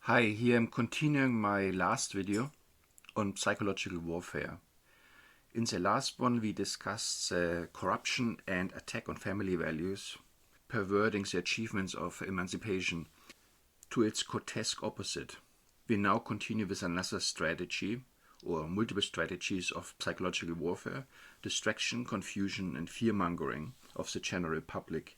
Hi, here I'm continuing my last video on psychological warfare. In the last one we discussed corruption and attack on family values, perverting the achievements of emancipation to its grotesque opposite. We now continue with another strategy, or multiple strategies of psychological warfare: distraction, confusion and fear-mongering of the general public.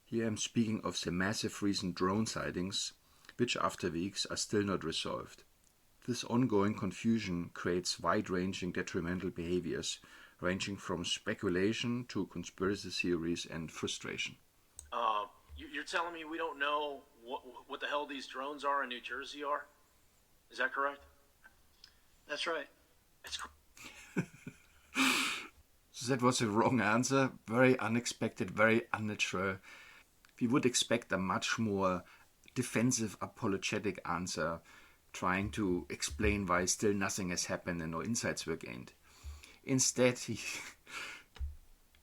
Here I'm speaking of the massive recent drone sightings, which after weeks are still not resolved. This ongoing confusion creates wide-ranging detrimental behaviors, ranging from speculation to conspiracy theories and frustration. You're telling me we don't know what the hell these drones are in New Jersey are? Is that correct? That's right. It's So that was a wrong answer, very unexpected, very unnatural. We would expect a much more defensive, apologetic answer, trying to explain why still nothing has happened and no insights were gained. Instead,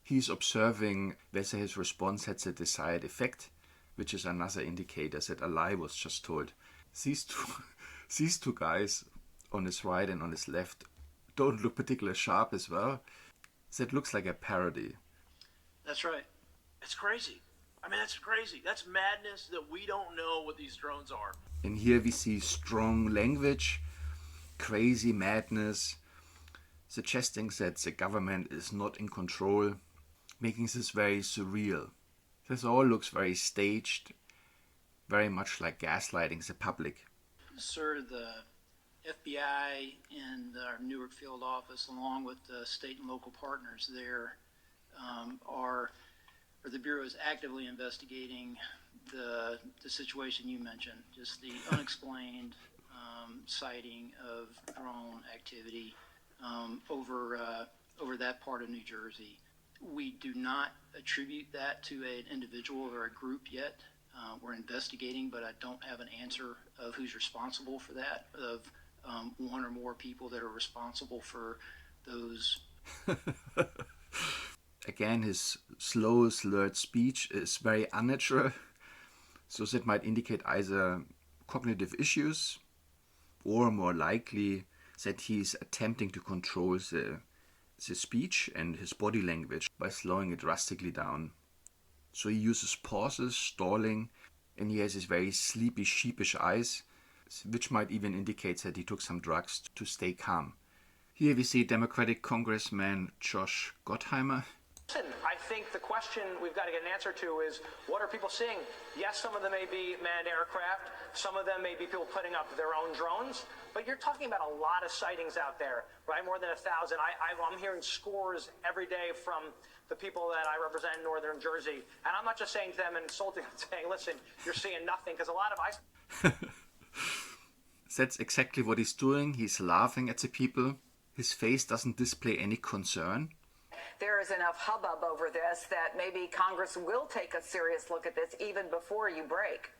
he's observing whether his response had the desired effect, which is another indicator that a lie was just told. These two guys on his right and on his left don't look particularly sharp as well. That looks like a parody. That's right. It's crazy. I mean, that's crazy. That's madness that we don't know what these drones are. And here we see strong language, crazy madness, suggesting that the government is not in control, making this very surreal. This all looks very staged, very much like gaslighting the public. Sir, the FBI and our Newark field office, along with the state and local partners there, the Bureau is actively investigating the situation you mentioned, just the unexplained sighting of drone activity over that part of New Jersey. We do not attribute that to an individual or a group yet. We're investigating, but I don't have an answer of who's responsible for that, of one or more people that are responsible for those. Again, his slow, slurred speech is very unnatural, so that might indicate either cognitive issues or, more likely, that he's attempting to control the speech and his body language by slowing it drastically down. So he uses pauses, stalling, and he has his very sleepy, sheepish eyes, which might even indicate that he took some drugs to stay calm. Here we see Democratic Congressman Josh Gottheimer. Listen, I think the question we've got to get an answer to is, what are people seeing? Yes, some of them may be manned aircraft. Some of them may be people putting up their own drones. But you're talking about a lot of sightings out there, right? More than 1,000. I'm hearing scores every day from the people that I represent in northern Jersey. And I'm not just saying to them and insulting them, saying, listen, you're seeing nothing. Because a lot of That's exactly what he's doing. He's laughing at the people. His face doesn't display any concern. There is enough hubbub over this that maybe Congress will take a serious look at this even before you break.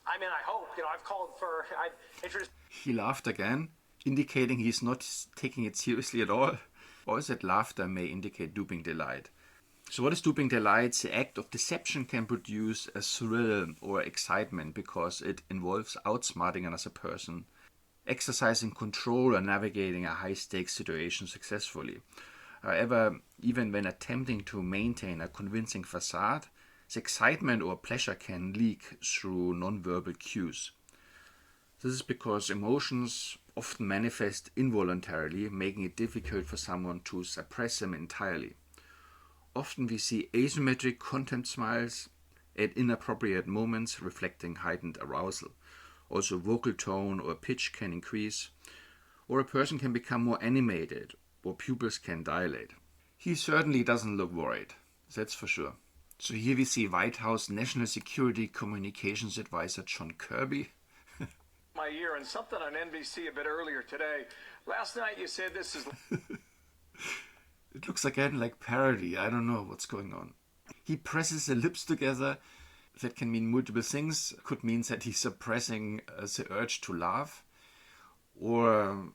I mean, I hope. I've called for... I've introduced... He laughed again, indicating he's not taking it seriously at all. Or that laughter may indicate duping delight. So what is duping delight? The act of deception can produce a thrill or excitement because it involves outsmarting another person, exercising control or navigating a high-stakes situation successfully. However, even when attempting to maintain a convincing facade, the excitement or pleasure can leak through nonverbal cues. This is because emotions often manifest involuntarily, making it difficult for someone to suppress them entirely. Often we see asymmetric contempt smiles at inappropriate moments reflecting heightened arousal. Also, vocal tone or pitch can increase, or a person can become more animated, or pupils can dilate. He certainly doesn't look worried, that's for sure. So here we see White House National Security Communications Advisor John Kirby. My ear and something on NBC a bit earlier today. Last night you said this is... It looks again like parody. I don't know what's going on. He presses the lips together. That can mean multiple things. Could mean that he's suppressing the urge to laugh, or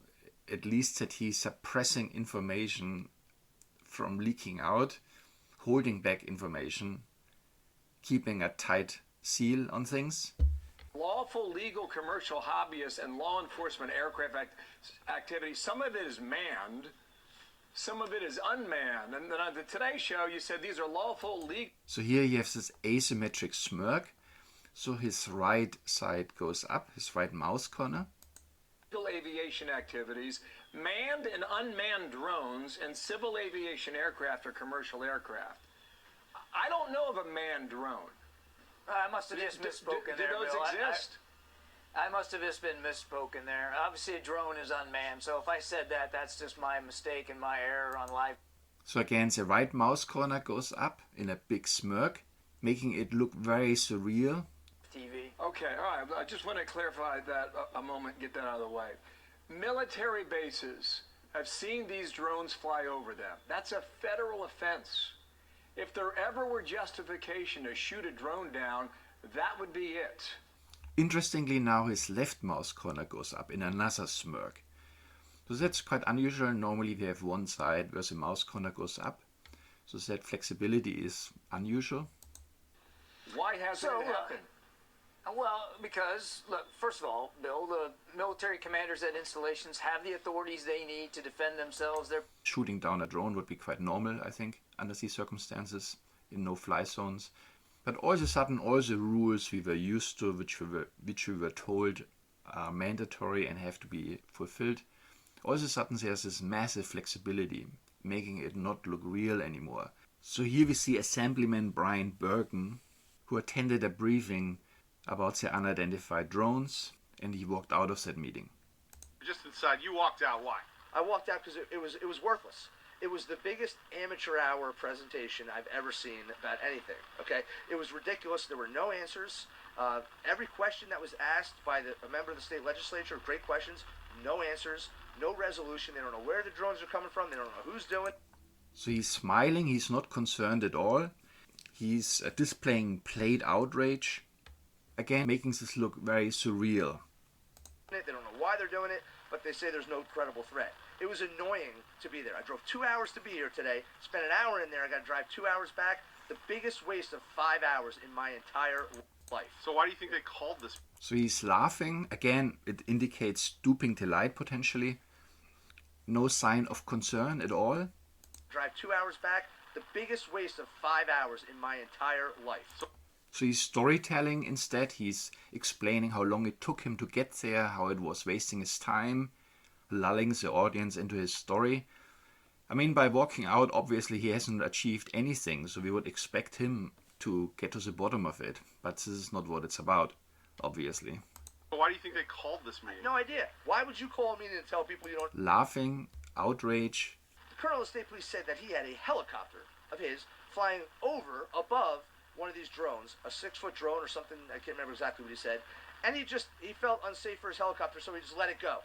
at least that he's suppressing information from leaking out, holding back information, keeping a tight seal on things. lawful, legal, commercial, hobbyist, and law enforcement aircraft activity. Some of it is manned, some of it is unmanned. And then on the Today Show, you said these are lawful, legal. So here you have this asymmetric smirk. So his right side goes up, his right mouse corner. Aviation activities, manned and unmanned drones, and civil aviation aircraft or commercial aircraft. I don't know of a manned drone. I must have just misspoken there, Do those Bill. exist? I must have just been misspoken there. Obviously, a drone is unmanned, so if I said that, that's just my mistake and my error on live. So again, the right mouse corner goes up in a big smirk, making it look very surreal. TV. Okay, all right. I just want to clarify that a moment, get that out of the way. Military bases have seen these drones fly over them. That's a federal offense. If there ever were justification to shoot a drone down, that would be it. Interestingly, now his left mouse corner goes up in another smirk. So that's quite unusual. Normally we have one side where the mouse corner goes up. So that flexibility is unusual. Why hasn't it happened? Well, because, look, first of all, Bill, the military commanders at installations have the authorities they need to defend themselves. They're Shooting down a drone would be quite normal, I think, under these circumstances, in no-fly zones. But all of a sudden, all the rules we were used to, which we were told are mandatory and have to be fulfilled, all of a sudden there's this massive flexibility, making it not look real anymore. So here we see Assemblyman Brian Bergen, who attended a briefing about the unidentified drones, and he walked out of that meeting. Just inside, you walked out. Why? I walked out because it was worthless. It was the biggest amateur hour presentation I've ever seen about anything. Okay, it was ridiculous. There were no answers. Every question that was asked by a member of the state legislature, great questions, no answers, no resolution. They don't know where the drones are coming from. They don't know who's doing. So he's smiling. He's not concerned at all. He's displaying played outrage. Again, making this look very surreal. They don't know why they're doing it, but they say there's no credible threat. It was annoying to be there. I drove 2 hours to be here today, spent an hour in there, I got to drive 2 hours back. The biggest waste of 5 hours in my entire life. So why do you think they called this? So he's laughing. Again, it indicates duping delight potentially. No sign of concern at all. Drive 2 hours back. The biggest waste of 5 hours in my entire life. So he's storytelling instead. He's explaining how long it took him to get there, how it was wasting his time, lulling the audience into his story. I mean, by walking out, obviously he hasn't achieved anything, so we would expect him to get to the bottom of it. But this is not what it's about, obviously. Why do you think they called this meeting? No idea. Why would you call a meeting and tell people you don't... Laughing, outrage. The colonel of the state police said that he had a helicopter of his flying over, above one of these drones, a 6-foot drone or something, I can't remember exactly what he said, and he felt unsafe for his helicopter, so he just let it go.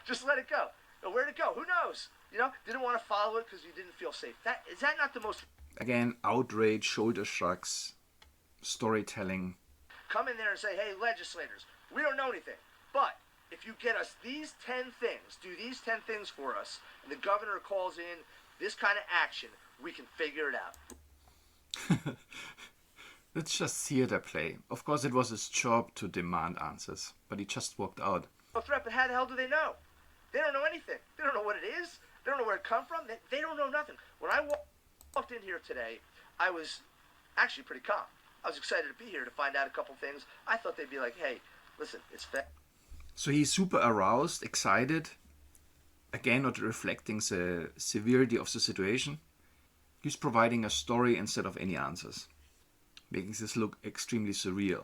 Just let it go. Now, where'd it go? Who knows? You know, didn't want to follow it because he didn't feel safe. Is that not the most... Again, outrage, shoulder shrugs, storytelling. Come in there and say, hey, legislators, we don't know anything, but if you get us these 10 things, do these 10 things for us, and the governor calls in this kind of action, we can figure it out. It's just theater play. Of course, it was his job to demand answers, but he just walked out. No threat, but how the hell do they know? They don't know anything. They don't know what it is. They don't know where it come from. They don't know nothing. When I walked in here today, I was actually pretty calm. I was excited to be here to find out a couple things. I thought they'd be like, hey, listen, it's fair. So he's super aroused, excited. Again, not reflecting the severity of the situation. He's providing a story instead of any answers, making this look extremely surreal,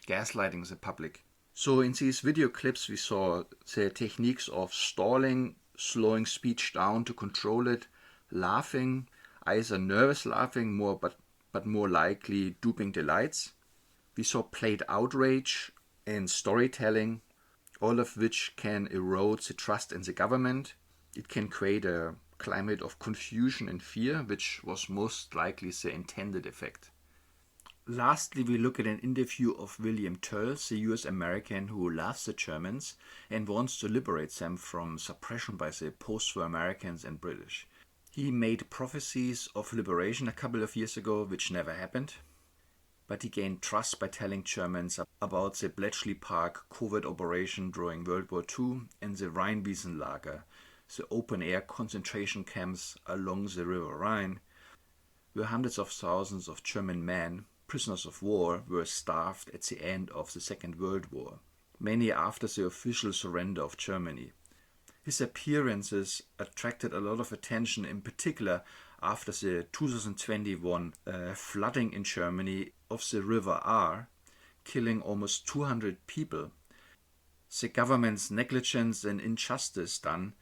gaslighting the public. So in these video clips we saw the techniques of stalling, slowing speech down to control it, laughing, either nervous laughing but more likely duping delights. We saw played outrage and storytelling, all of which can erode the trust in the government. It can create a climate of confusion and fear, which was most likely the intended effect. Lastly, we look at an interview of William Toel, the US American who loves the Germans and wants to liberate them from suppression by the post-war Americans and British. He made prophecies of liberation a couple of years ago, which never happened. but he gained trust by telling Germans about the Bletchley Park covert operation during World War II and the Rheinwiesenlager, the open-air concentration camps along the River Rhine, where hundreds of thousands of German men, prisoners of war, were starved at the end of the Second World War, many after the official surrender of Germany. His appearances attracted a lot of attention, in particular after the 2021 flooding in Germany of the River Ahr, killing almost 200 people. The government's negligence and injustice done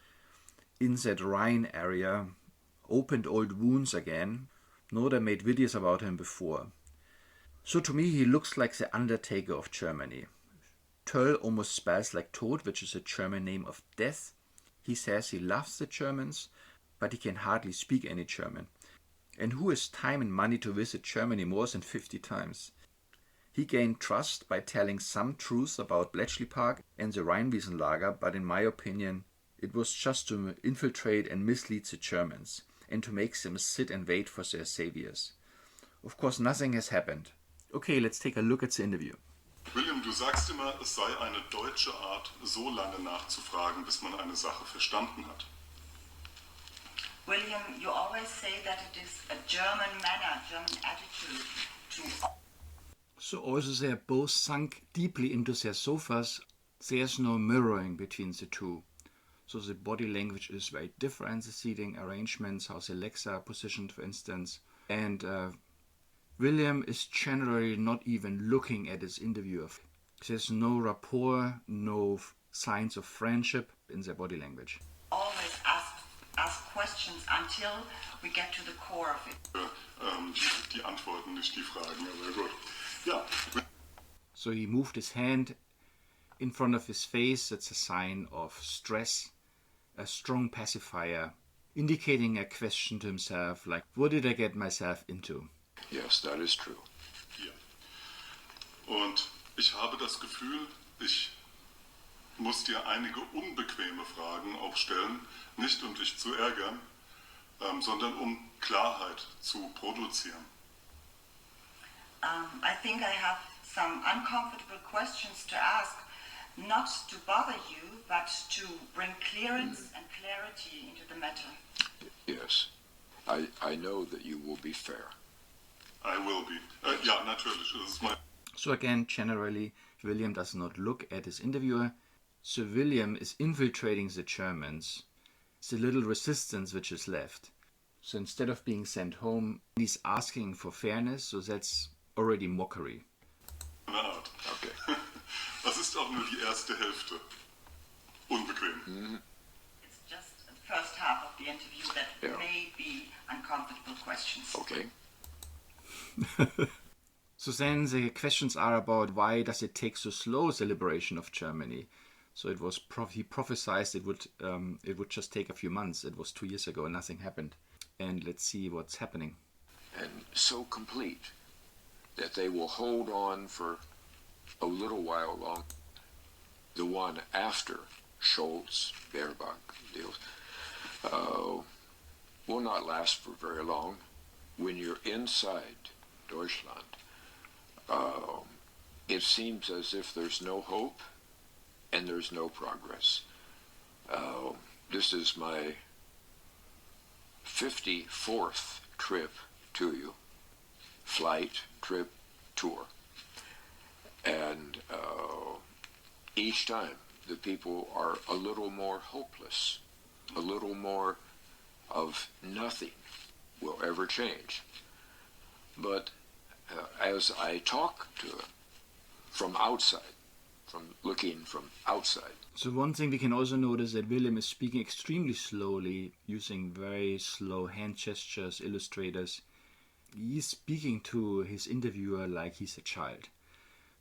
in that Rhine area opened old wounds again. Noda made videos about him before. So to me he looks like the Undertaker of Germany. Toel almost spells like Tod, which is a German name of death. He says he loves the Germans, but he can hardly speak any German. And who has time and money to visit Germany more than 50 times? He gained trust by telling some truths about Bletchley Park and the Rheinwiesenlager, but in my opinion, it was just to infiltrate and mislead the Germans and to make them sit and wait for their saviors. Of course, nothing has happened. Okay, let's take a look at the interview. William, du sagst immer, es sei eine deutsche Art, so lange nachzufragen, bis man eine Sache verstanden hat. William, you always say that it is a German manner, German attitude to... So also they are both sunk deeply into their sofas. There's no mirroring between the two. So the body language is very different, the seating arrangements, how the legs are positioned, for instance. And William is generally not even looking at his interviewer. There's no rapport, no signs of friendship in their body language. Always ask questions until we get to the core of it. Die Antworten, nicht die Fragen, aber gut. Ja. So he moved his hand in front of his face. That's a sign of stress, a strong pacifier, indicating a question to himself like, what did I get myself into? Yes, that is true. Ja. Und ich habe das Gefühl, ich muss dir einige unbequeme Fragen auch stellen, nicht um dich zu ärgern, sondern um Klarheit zu produzieren. I think I have some uncomfortable questions to ask, not to bother you, but to bring clearance and clarity into the matter. Yes, I know that you will be fair. I will be. Ja, natürlich. Das ist mein... So again, generally, William does not look at his interviewer. So William is infiltrating the Germans, the little resistance which is left. So instead of being sent home, he's asking for fairness, so that's already mockery. Eine Art. Okay. Das ist auch nur die erste Hälfte. Unbequem. Mm-hmm. It's just the first half of the interview that may be uncomfortable questions. Okay. So then the questions are about why does it take so slow, the liberation of Germany. So it was he prophesied it would just take a few months. It was 2 years ago and nothing happened. And let's see what's happening. And so complete that they will hold on for a little while long. The one after Scholz, Baerbock deals will not last for very long. When you're inside Deutschland, it seems as if there's no hope and there's no progress. This is my 54th trip to you, flight, trip, tour. And each time the people are a little more hopeless, a little more of nothing will ever change. But as I talk to them from outside, looking from outside. So one thing we can also notice that William is speaking extremely slowly, using very slow hand gestures, illustrators. He's speaking to his interviewer like he's a child.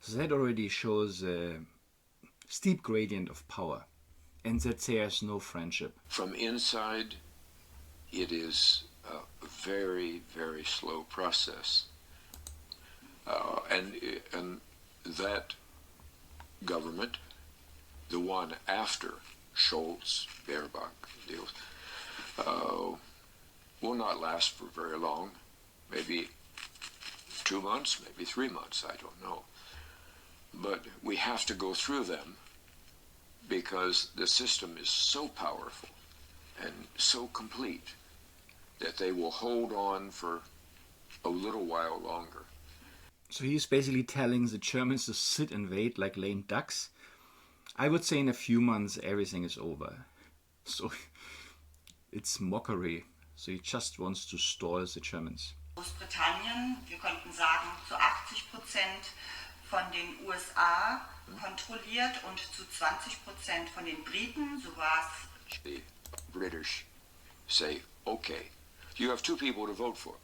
So that already shows a steep gradient of power, and that there's no friendship. From inside, it is a very, very slow process. And that government, the one after Scholz, Baerbock deals, will not last for very long, maybe 2 months, maybe 3 months, I don't know. But we have to go through them because the system is so powerful and so complete that they will hold on for a little while longer. So he's basically telling the Germans to sit and wait like lame ducks. I would say in a few months everything is over. So it's mockery. So he just wants to stall the Germans. Großbritannien, wir könnten sagen, zu 80% von den USA kontrolliert und zu 20% von den Briten, so war es. The British say, okay, you have 2 people to vote for,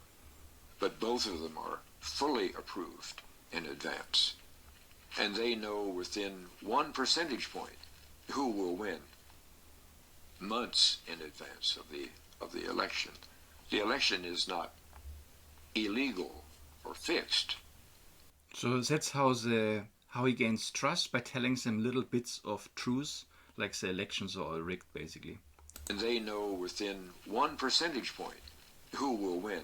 but both of them are fully approved in advance. And they know within 1 percentage point who will win months in advance of the election. The election is not illegal or fixed. So that's how he gains trust, by telling them little bits of truth, like the elections are all rigged, basically. And they know within 1 percentage point who will win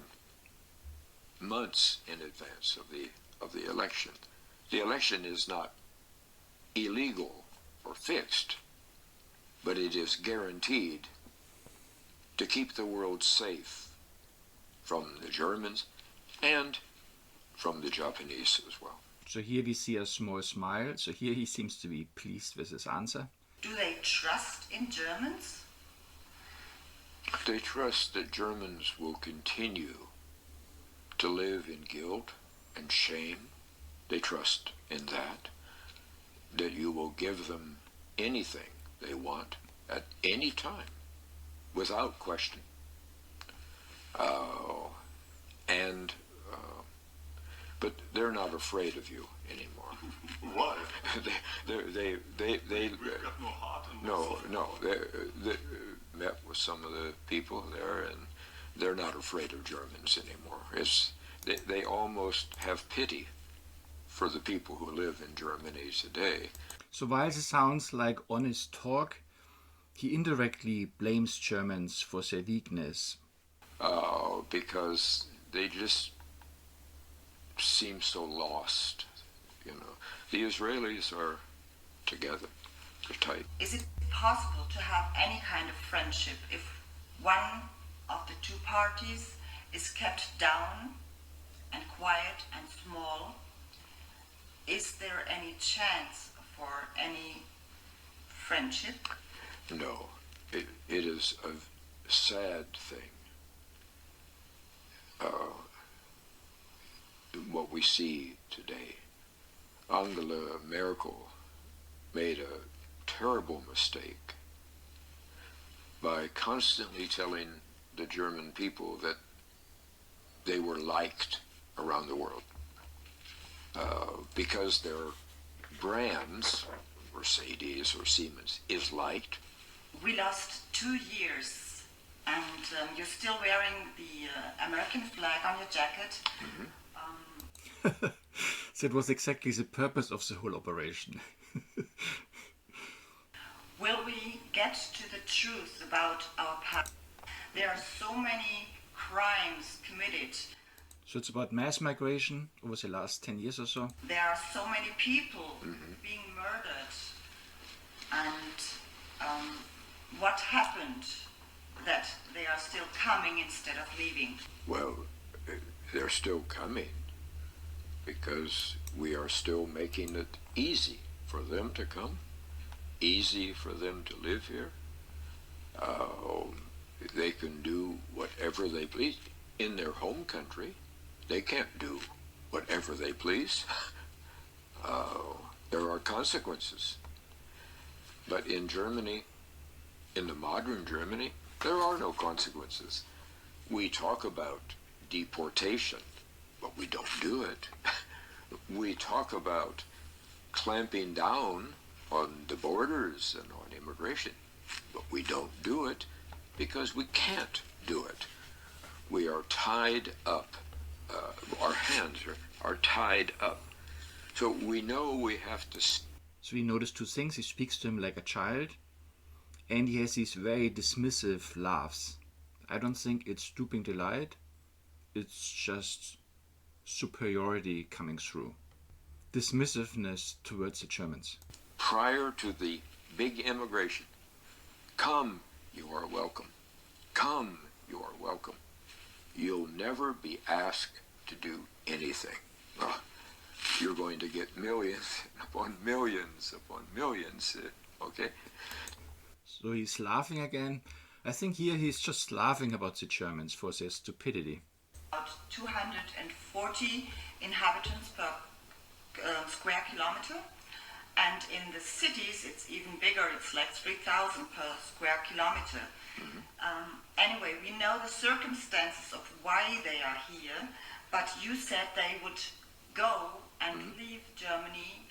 months in advance of the election. The election is not illegal or fixed, but it is guaranteed to keep the world safe from the Germans and from the Japanese as well. So here we see a small smile. So here he seems to be pleased with his answer. Do they trust in Germans? They trust that Germans will continue to live in guilt and shame. They trust in that you will give them anything they want at any time, without question. But they're not afraid of you anymore. Why? They got no heart in no. They met with some of the people there, and they're not afraid of Germans anymore. They almost have pity for the people who live in Germany today. So while this sounds like honest talk, he indirectly blames Germans for their weakness. Because they just seem so lost, you know. The Israelis are together, they're tight. Is it possible to have any kind of friendship if one of the 2 parties is kept down and quiet and small? Is there any chance for any friendship? No, it is a sad thing. What we see today. Angela Merkel made a terrible mistake by constantly telling the German people that they were liked around the world because their brands, Mercedes or Siemens, is liked. We lost 2 years, and you're still wearing the American flag on your jacket. Mm-hmm. That was exactly the purpose of the whole operation. Will we get to the truth about our past? There are so many crimes committed. So it's about mass migration over the last 10 years or so. There are so many people being murdered. And what happened that they are still coming instead of leaving? Well, they're still coming because we are still making it easy for them to come, easy for them to live here. They can do whatever they please in their home country. They can't do whatever they please. There are consequences. But in Germany, in the modern Germany, there are no consequences. We talk about deportation, but we don't do it. We talk about clamping down on the borders and on immigration, but we don't do it because we can't do it. We are tied up. Our hands are tied up. So we know we have to... So we notice 2 things. He speaks to him like a child, and he has these very dismissive laughs. I don't think it's stooping delight. It's just superiority coming through. Dismissiveness towards the Germans. Prior to the big immigration, come, you are welcome. Come, you are welcome. You'll never be asked to do anything. You're going to get millions upon millions upon millions, okay? So he's laughing again. I think here he's just laughing about the Germans for their stupidity. About 240 inhabitants per square kilometer. And in the cities, it's even bigger. It's like 3,000 per square kilometer. Anyway, we know the circumstances of why they are here, but you said they would go and leave Germany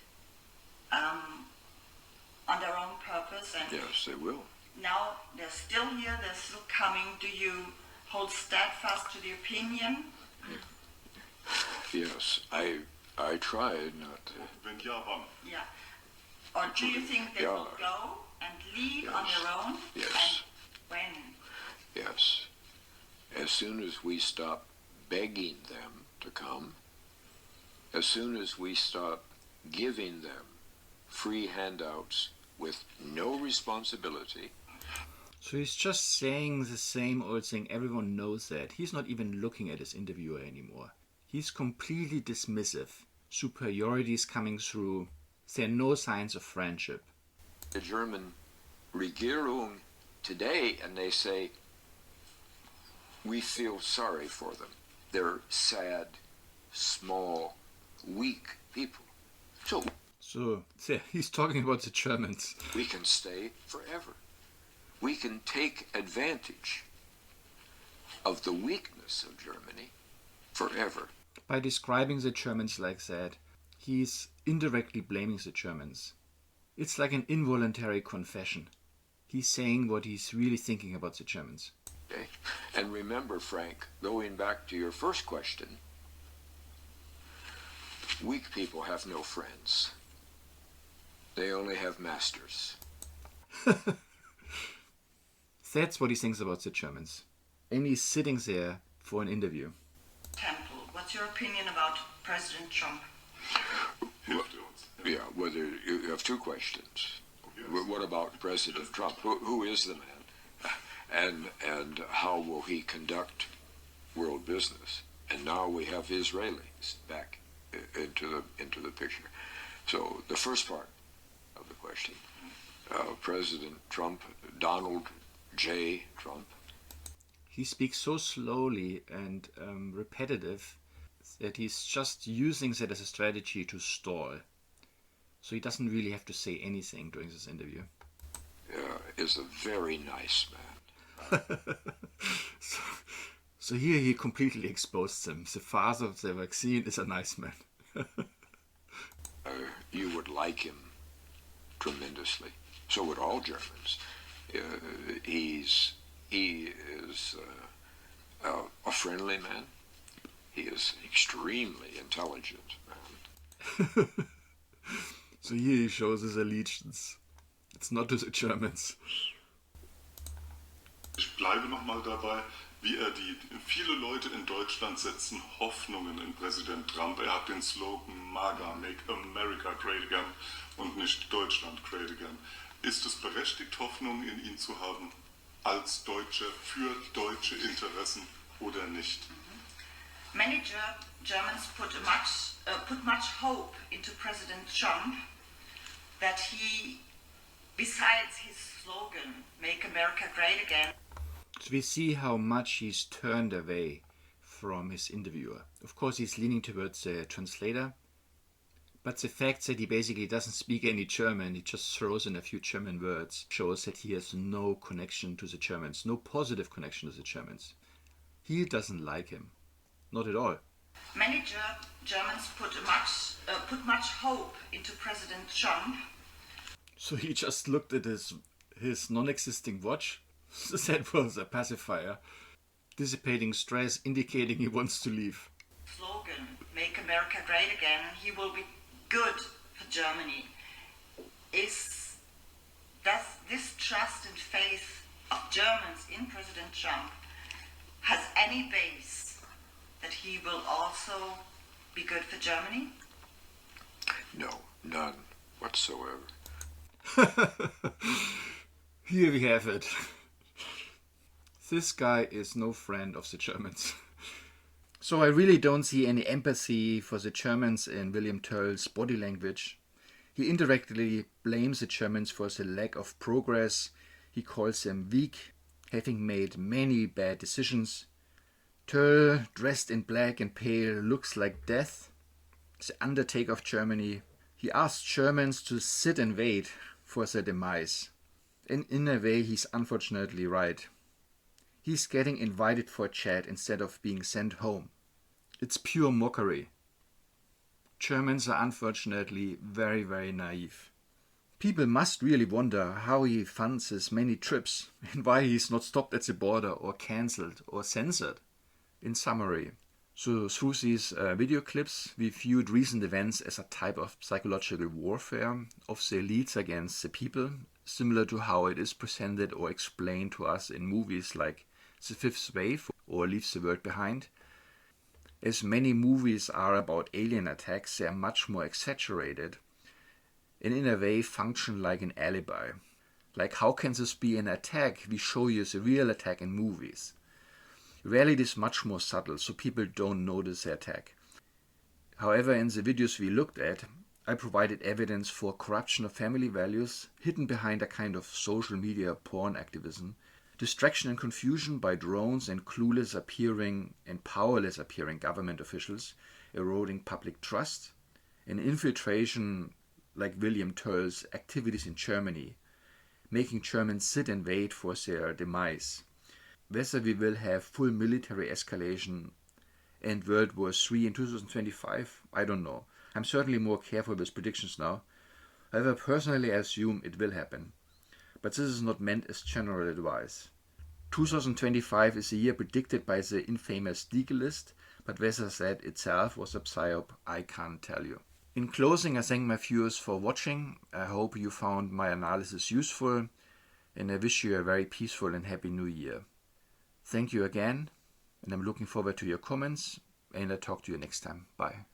on their own purpose. And yes, they will. Now they're still here, they're still coming. Do you hold steadfast to the opinion? Yes, I tried not to. Wenn ja, wann? Yeah. Or do you think they will go and leave on their own? Yes. And when? Yes. As soon as we stop begging them to come, as soon as we stop giving them free handouts with no responsibility. So he's just saying the same old thing. Everyone knows that. He's not even looking at his interviewer anymore. He's completely dismissive. Superiority is coming through. There are no signs of friendship. The German Regierung today, and they say, we feel sorry for them. They're sad, small, weak people. So there, he's talking about the Germans. We can stay forever. We can take advantage of the weakness of Germany forever. By describing the Germans like that, he's indirectly blaming the Germans. It's like an involuntary confession. He's saying what he's really thinking about the Germans. Okay. And remember, Frank, going back to your first question, weak people have no friends. They only have masters. That's what he thinks about the Germans. And he's sitting there for an interview. Temple, what's your opinion about President Trump? Yeah, whether you have two questions. What about President Trump? Who is the man? And how will he conduct world business? And now we have Israelis back into the picture. So the first part of the question, President Trump, Donald J. Trump. He speaks so slowly and repetitive that he's just using that as a strategy to stall. So he doesn't really have to say anything during this interview. Is a very nice man. So here he completely exposed them. The father of the vaccine is a nice man. You would like him tremendously. So would all Germans. He is a friendly man. He is an extremely intelligent man. So here he shows his allegiance. It's not to the Germans. Ich bleibe nochmal dabei, wie viele Leute in Deutschland setzen Hoffnungen in Präsident Trump. Er hat den Slogan MAGA, Make America Great Again und nicht Deutschland Great Again. Ist es berechtigt, Hoffnungen in ihn zu haben, als Deutsche, für deutsche Interessen oder nicht? Many Germans put much hope into President Trump that he, besides his slogan, Make America Great Again. So we see how much he's turned away from his interviewer. Of course, he's leaning towards the translator, but the fact that he basically doesn't speak any German, he just throws in a few German words, shows that he has no connection to the Germans, no positive connection to the Germans. He doesn't like him. Not at all. Many Germans put much hope into President Trump. So he just looked at his non-existing watch. That was a pacifier, dissipating stress, indicating he wants to leave. Slogan, Make America Great Again, he will be good for Germany. Does this trust and faith of Germans in President Trump has any base that he will also be good for Germany? No, none whatsoever. Here we have it. This guy is no friend of the Germans. So I really don't see any empathy for the Germans in William Toel's body language. He indirectly blames the Germans for the lack of progress. He calls them weak, having made many bad decisions. Toel, dressed in black and pale, looks like death, the undertaker of Germany. He asks Germans to sit and wait for their demise. And in a way, he's unfortunately right. He's getting invited for a chat instead of being sent home. It's pure mockery. Germans are unfortunately very, very naive. People must really wonder how he funds his many trips and why he's not stopped at the border or cancelled or censored. In summary, so through these video clips, we viewed recent events as a type of psychological warfare of the elites against the people, similar to how it is presented or explained to us in movies like The Fifth Wave or Leave the World Behind. As many movies are about alien attacks, they are much more exaggerated and in a way function like an alibi. Like, how can this be an attack? We show you the real attack in movies. Reality is much more subtle, so people don't notice the attack. However, in the videos we looked at, I provided evidence for corruption of family values hidden behind a kind of social media porn activism, distraction and confusion by drones and clueless appearing and powerless appearing government officials, eroding public trust, and infiltration like William Toel's activities in Germany, making Germans sit and wait for their demise. Whether we will have full military escalation and World War III in 2025, I don't know. I'm certainly more careful with predictions now. However, personally I assume it will happen. But this is not meant as general advice. 2025 is a year predicted by the infamous Deagle-list, but whether that itself was a psyop, I can't tell you. In closing, I thank my viewers for watching. I hope you found my analysis useful, and I wish you a very peaceful and happy new year. Thank you again, and I'm looking forward to your comments, and I'll talk to you next time. Bye.